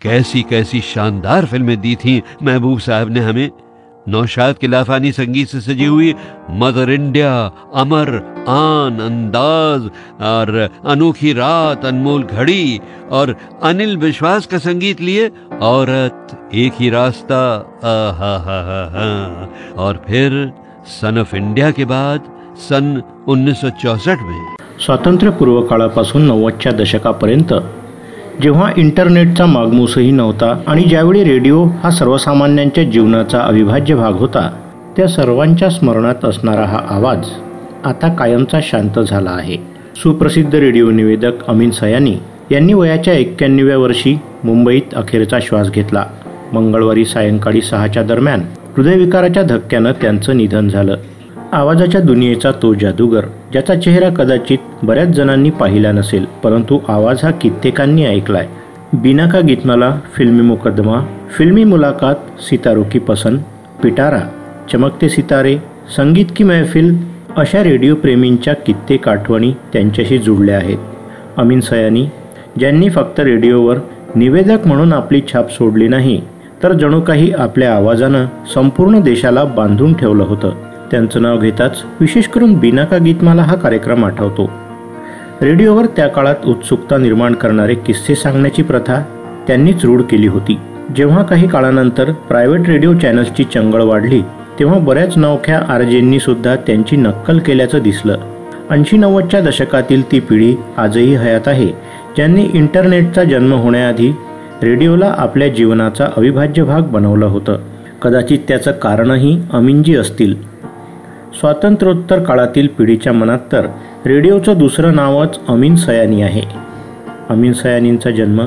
कैसी कैसी शानदार फिल्में दी थी महबूब साहब ने हमें। नौशाद के लाफानी संगीत से सजी हुई मदर इंडिया, अमर, आन, अंदाज और अनोखी रात, अनमोल घड़ी और अनिल विश्वास का संगीत लिए औरत, एक ही रास्ता, और फिर सन ऑफ इंडिया के बाद सन 1964 में स्वातंत्र्यपूर्व काळापासून 90च्या दशकापर्यंत जेव्हा इंटरनेटचा मागमूसही नव्हता आणि ज्यावेळी रेडिओ हा सर्वसामान्यांच्या जीवनाचा अविभाज्य भाग होता, त्या सर्वांच्या स्मरणात असणारा हा आवाज आता कायमचा शांत झाला आहे। सुप्रसिद्ध रेडिओ निवेदक अमीन सयानी यांनी वयाच्या 91व्या वर्षी मुंबईत अखेरचा श्वास घेतला। मंगळवारी सायंकाळी 6च्या दरम्यान हृदयविकाराच्या धक्क्यानं त्यांचं निधन झालं। आवाजाच्या दुनियेचा तो जादूगर, ज्याचा चेहरा कदाचित बऱ्याच जणांनी पाहिला नसेल, परंतु आवाज हा कित्येकांनी ऐकलाय। बिना का गीतमाला, फिल्मी मुकदमा, फिल्मी मुलाकात, सितारों की पसंद, पिटारा, चमकते सितारे, संगीत की महफिल अशा रेडिओ प्रेमींच्या कित्येक आठवणी त्यांच्याशी जुळल्या आहेत। अमीन सयानी ज्यांनी फक्त रेडिओवर निवेदक म्हणून आपली छाप सोडली नाही, तर जणू काही आपल्या आवाजानं संपूर्ण देशाला बांधून ठेवलं होतं। त्यांचं नाव घेताच विशेष करून बिना का गीतमाला हा कार्यक्रम आठवतो। रेडिओवर त्या काळात उत्सुकता निर्माण करणारे किस्से सांगण्याची प्रथा त्यांनीच रूढ केली होती। जेव्हा काही काळानंतर प्रायव्हेट रेडिओ चॅनल्सची चंगळ वाढली, तेव्हा बऱ्याच नवख्या आरजेंनी सुद्धा त्यांची नक्कल केल्याचं दिसलं। 80-90च्या दशकातील ती पिढी आजही हयात आहे, ज्यांनी इंटरनेटचा जन्म होण्याआधी रेडिओला आपल्या जीवनाचा अविभाज्य भाग बनवलं होतं। कदाचित त्याचं कारणही अमीनजी असतील। स्वातंत्र्योत्तर काळातील पिढीच्या मनात तर रेडिओचं दुसरं नावच अमीन सयानी आहे। अमीन सयानींचा जन्म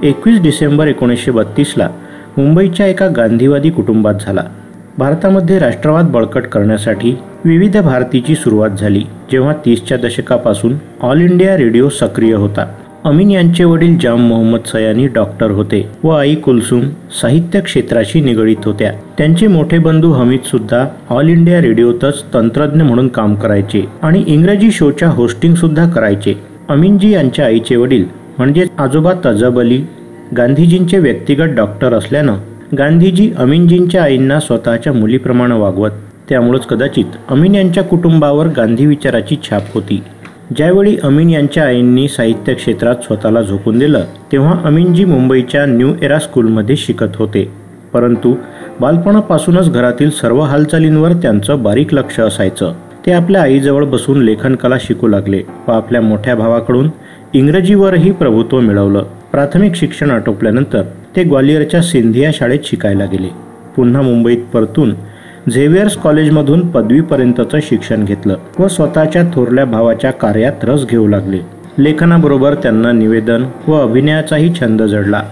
21 डिसेंबर 1932ला मुंबईच्या एका गांधीवादी कुटुंबात झाला। भारतामध्ये राष्ट्रवाद बळकट करण्यासाठी विविध भारतीची सुरुवात झाली, जेव्हा 30च्या दशकापासून ऑल इंडिया रेडिओ सक्रिय होता। अमीन यांचे वडील जाम मोहम्मद सयानी डॉक्टर होते व आई कुलसूम साहित्य क्षेत्राशी निगडीत होत्या। त्यांचे मोठे बंधू हमीद सुद्धा ऑल इंडिया रेडिओतच तंत्रज्ञ म्हणून काम करायचे आणि इंग्रजी शोच्या होस्टिंग सुद्धा करायचे। अमीनजी यांच्या आईचे वडील म्हणजे आजोबा तजब अली गांधीजींचे व्यक्तिगत डॉक्टर असल्यानं गांधीजी अमीनजींच्या आईंना स्वतःच्या मुलीप्रमाणे वागवत, त्यामुळेच कदाचित अमीन यांच्या कुटुंबावर गांधी विचाराची छाप होती। ज्यावेळी अमीन यांच्या आईंनी साहित्य क्षेत्रात स्वतःला झोकून दिलं, तेव्हा अमीनजी मुंबईच्या न्यू एरा स्कूलमध्ये शिकत होते, परंतु बालपणापासूनच घरातील सर्व हालचालींवर त्यांचं बारीक लक्ष असायचं। ते आपल्या आईजवळ बसून लेखनकला शिकू लागले व आपल्या मोठ्या भावाकडून इंग्रजीवरही प्रभुत्व मिळवलं। प्राथमिक शिक्षण आटोपल्यानंतर ते ग्वालियरच्या सिंधिया शाळेत शिकायला गेले। पुन्हा मुंबईत परतून झेवियर्स कॉलेजमधून पदवीपर्यंतचं शिक्षण घेतलं व स्वतःच्या थोरल्या भावाच्या कार्यात रस घेऊ लागले। लेखनाबरोबर त्यांना निवेदन व अभिनयाचाही छंद जडला।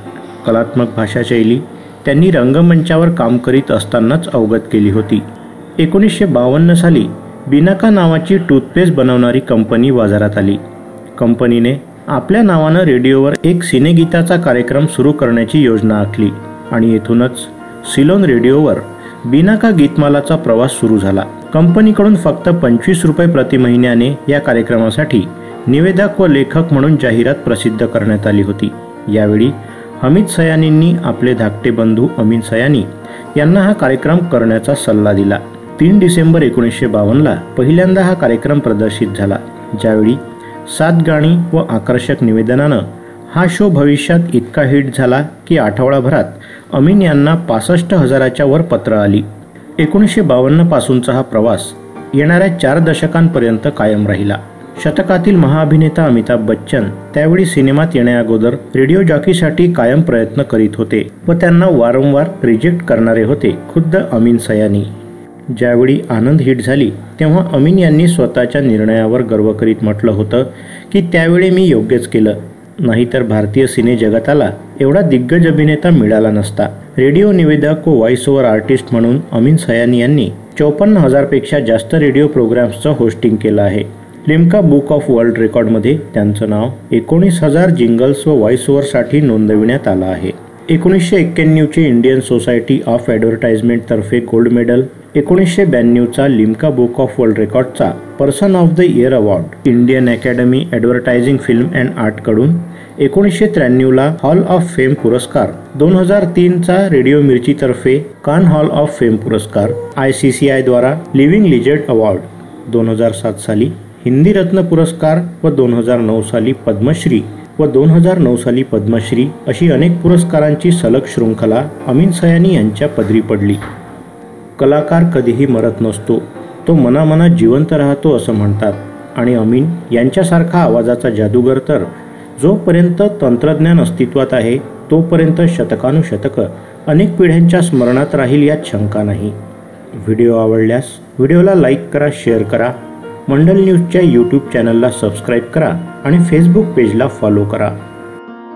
कलात्मक भाषाशैली त्यांनी रंगमंचावर काम करीत असतानाच अवगत केली होती। 1952 साली बिनाका नावाची टूथपेस्ट बनवणारी कंपनी बाजारात आली। कंपनीने आपल्या नावानं रेडिओवर एक सिनेगीताचा कार्यक्रम सुरू करण्याची योजना आखली आणि येथूनच सिलोन रेडिओवर बिना का गीतमालाचा प्रवास सुरू झाला। कंपनीकडून फक्त 25 रुपये प्रति महिन्याने या कार्यक्रमासाठी निवेदक व लेखक म्हणून जाहिरात प्रसिद्ध करण्यात आली होती। यावेळी हमीद सयानींनी आपले धाकटे बंधू अमीन सयानी यांना हा कार्यक्रम करण्याचा सल्ला दिला। 3 डिसेंबर 1952ला पहिल्यांदा हा कार्यक्रम प्रदर्शित झाला, ज्यावेळी 7 गाणी व आकर्षक निवेदनानं हा शो भविष्यात इतका हिट झाला की आठवडाभरात अमीन यांना 65,000च्या वर पत्र आली। 1952 पासूनचा हा प्रवास येणाऱ्या 4 दशकांपर्यंत कायम राहिला। शतकातील महाअभिनेता अमिताभ बच्चन त्यावेळी सिनेमात येण्याअगोदर रेडिओ जॉकीसाठी कायम प्रयत्न करीत होते व त्यांना वारंवार रिजेक्ट करणारे होते खुद्द अमीन सयानी। ज्यावेळी आनंद हिट झाली, तेव्हा अमीन यांनी स्वतःच्या निर्णयावर गर्व करीत म्हटलं होतं की त्यावेळी मी योग्यच केलं, नाहीतर भारतीय सिने जगताला एवढा दिग्गज अभिनेता मिळाला नसता। रेडिओ निवेदक व व्हॉइस ओव्हर आर्टिस्ट म्हणून अमीन सयानी यांनी 54,000 पेक्षा जास्त रेडिओ प्रोग्राम्सचं होस्टिंग केलं आहे। लिम्का बुक ऑफ वर्ल्ड रेकॉर्डमध्ये त्यांचं नाव 19,000 जिंगल्स व व्हॉइस ओव्हरसाठी नोंदविण्यात आलं आहे। 1991चे इंडियन सोसायटी ऑफ ॲडव्हर्टाइजमेंट तर्फे गोल्ड मेडल, 1992चा लिम्का बुक ऑफ वर्ल्ड रेकॉर्डचा person of the year award, Indian academy advertising film and आर्टकडून 1993ला हॉल ऑफ फेम पुरस्कार, 2003चा रेडिओ मिर्चीतर्फे कान हॉल ऑफ फेम पुरस्कार, ICCI द्वारा लिव्हिंग लिजेंड अवॉर्ड, 2007 साली हिंदी रत्न पुरस्कार व 2009 साली पद्मश्री व 2009 साली पद्मश्री अशी अनेक पुरस्कारांची सलग शृंखला अमीन सयानी यांच्या पदरी पडली. कलाकार कधीही मरत नसतो, तो मनामनात जिवंत राहतो असं म्हणतात आणि अमीन यांच्यासारखा आवाजाचा जादूगर तर जोपर्यंत तंत्रज्ञान अस्तित्वात आहे तोपर्यंत शतकानुशतकं अनेक पिढ्यांच्या स्मरणात राहील यात शंका नाही. व्हिडिओ आवडल्यास व्हिडिओला लाईक करा, शेअर करा, मंडल न्यूजच्या यूट्यूब चॅनलला सबस्क्राईब करा आणि फेसबुक पेजला फॉलो करा.